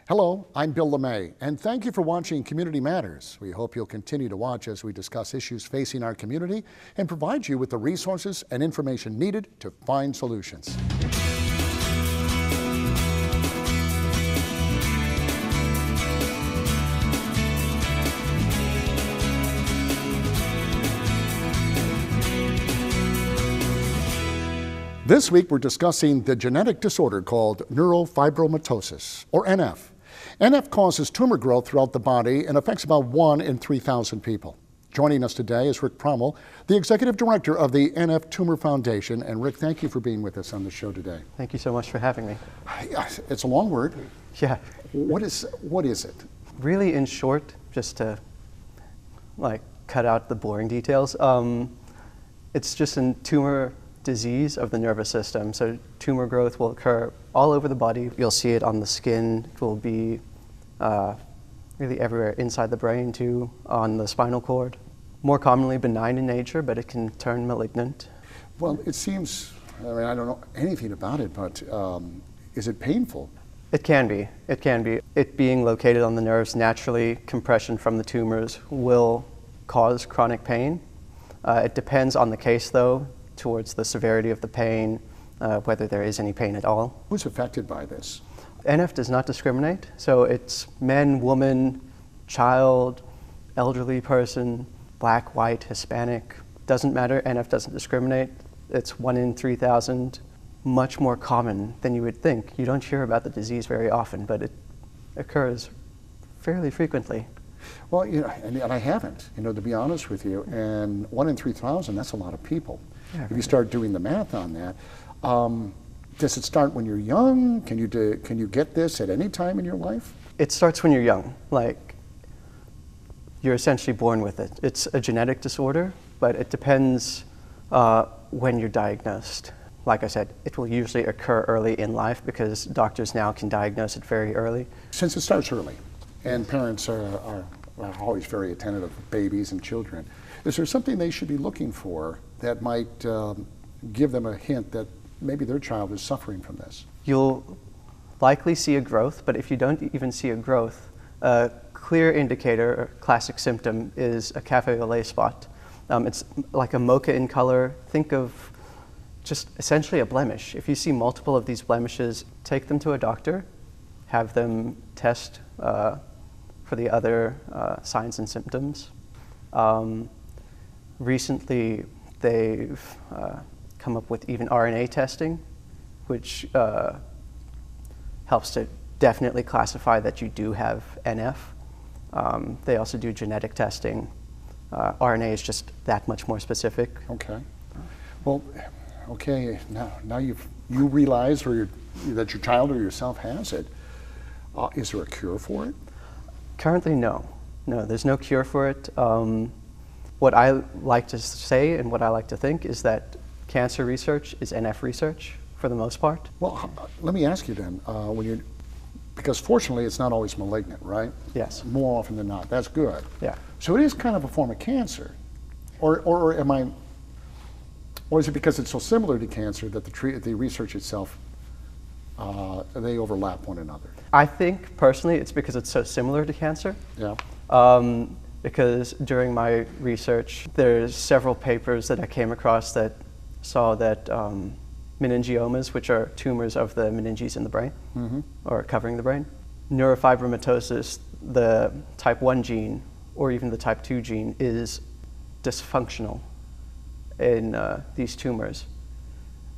Hello, I'm Bill LeMay, and thank you for watching Community Matters. We hope you'll continue to watch as we discuss issues facing our community and provide you with the resources and information needed to find solutions. This week we're discussing the genetic disorder called Neurofibromatosis, or NF. NF causes tumor growth throughout the body and affects about 1 in 3,000 people. Joining us today is Rick Prommel, the Executive Director of the NF Tumor Foundation. And Rick, thank you for being with us on the show today. Thank you so much for having me. It's a long word. Yeah. What is it? Really, in short, just to cut out the boring details, it's just a tumor disease of the nervous system. So tumor growth will occur all over the body. You'll see it on the skin. It will be really everywhere, inside the brain too, on the spinal cord. More commonly benign in nature, but it can turn malignant. Well, it seems, I don't know anything about it, but is it painful? It can be. It can be. It being located on the nerves, naturally, compression from the tumors will cause chronic pain. It depends on the case, though, towards the severity of the pain, whether there is any pain at all. Who's affected by this? NF does not discriminate, so it's men, woman, child, elderly person, black, white, Hispanic, doesn't matter. NF doesn't discriminate. It's 1 in 3,000, much more common than you would think. You don't hear about the disease very often, but it occurs fairly frequently. Well, and I haven't, to be honest with you, and 1 in 3,000, that's a lot of people. Yeah, if you start doing the math on that, does it start when you're young? Can you get this at any time in your life? It starts when you're young. You're essentially born with it. It's a genetic disorder, but it depends when you're diagnosed. Like I said, it will usually occur early in life because doctors now can diagnose it very early. Since it starts early, and parents are always very attentive of babies and children, is there something they should be looking for that might give them a hint that maybe their child is suffering from this? You'll likely see a growth, but if you don't even see a growth, a clear indicator or classic symptom is a cafe au lait spot. It's like a mocha in color. Think of just essentially a blemish. If you see multiple of these blemishes, take them to a doctor, have them test for the other signs and symptoms. Recently, they've come up with even RNA testing, which helps to definitely classify that you do have NF. They also do genetic testing. RNA is just that much more specific. Okay. Well, okay. Now you realize that your child or yourself has it. Is there a cure for it? Currently, no. No, there's no cure for it. What I like to say and what I like to think is that cancer research is NF research for the most part. Well, let me ask you then, because fortunately it's not always malignant, right? Yes. More often than not. That's good. Yeah. So it is kind of a form of cancer, or is it because it's so similar to cancer that the research itself they overlap one another? I think personally it's because it's so similar to cancer. Yeah. Because during my research, there's several papers that I came across that saw that meningiomas, which are tumors of the meninges in the brain, or covering the brain, neurofibromatosis, the type 1 gene, or even the type 2 gene, is dysfunctional in these tumors.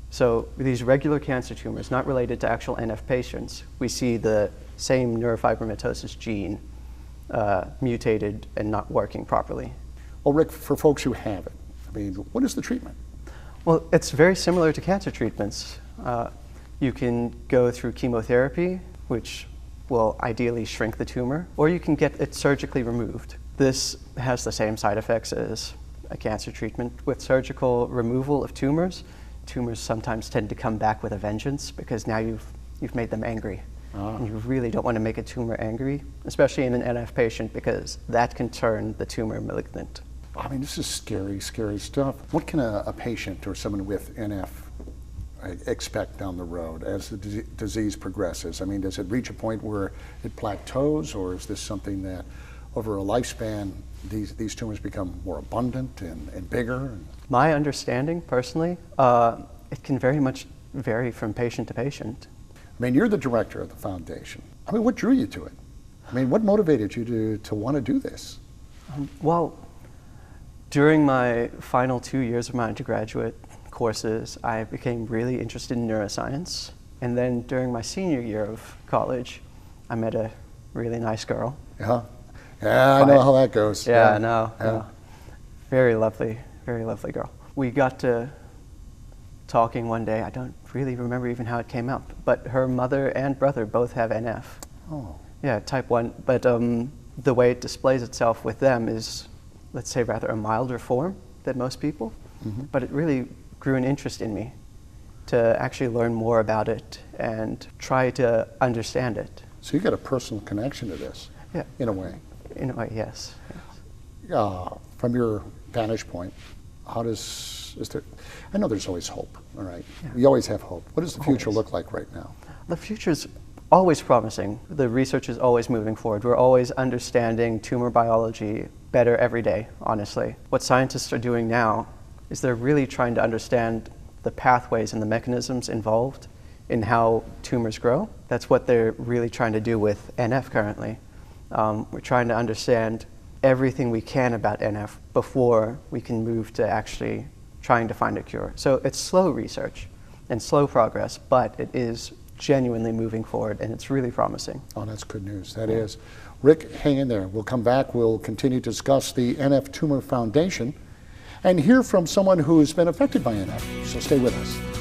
So these regular cancer tumors, not related to actual NF patients, we see the same neurofibromatosis gene mutated and not working properly. Well, Rick, for folks who have it, what is the treatment? Well, it's very similar to cancer treatments. You can go through chemotherapy, which will ideally shrink the tumor, or you can get it surgically removed. This has the same side effects as a cancer treatment. With surgical removal of tumors sometimes tend to come back with a vengeance because now you've made them angry. And you really don't want to make a tumor angry, especially in an NF patient, because that can turn the tumor malignant. This is scary, scary stuff. What can a patient or someone with NF expect down the road as the disease progresses? I mean, does it reach a point where it plateaus, or is this something that over a lifespan these tumors become more abundant and bigger? My understanding, personally, it can very much vary from patient to patient. I mean, you're the director of the foundation. I mean, what drew you to it? I mean, what motivated you to want to do this? Well, during my final 2 years of my undergraduate courses, I became really interested in neuroscience. And then during my senior year of college, I met a really nice girl. Yeah, I know how that goes. Yeah, I know. Yeah. Very lovely girl. We got to talking one day. I don't really remember even how it came up, but her mother and brother both have NF. Oh. Yeah, type 1. But the way it displays itself with them is, let's say, rather a milder form than most people. Mm-hmm. But it really grew an interest in me to actually learn more about it and try to understand it. So you got a personal connection to this, yeah, in a way. In a way, yes. From your vantage point, I know there's always hope, all right? Yeah. We always have hope. What does the future look like right now? The future's always promising. The research is always moving forward. We're always understanding tumor biology better every day, honestly. What scientists are doing now is they're really trying to understand the pathways and the mechanisms involved in how tumors grow. That's what they're really trying to do with NF currently. We're trying to understand everything we can about NF before we can move to actually trying to find a cure. So it's slow research and slow progress, but it is genuinely moving forward, and it's really promising. Oh, that's good news. That is. Rick, hang in there. We'll come back. We'll continue to discuss the NF Tumor Foundation and hear from someone who's been affected by NF. So stay with us.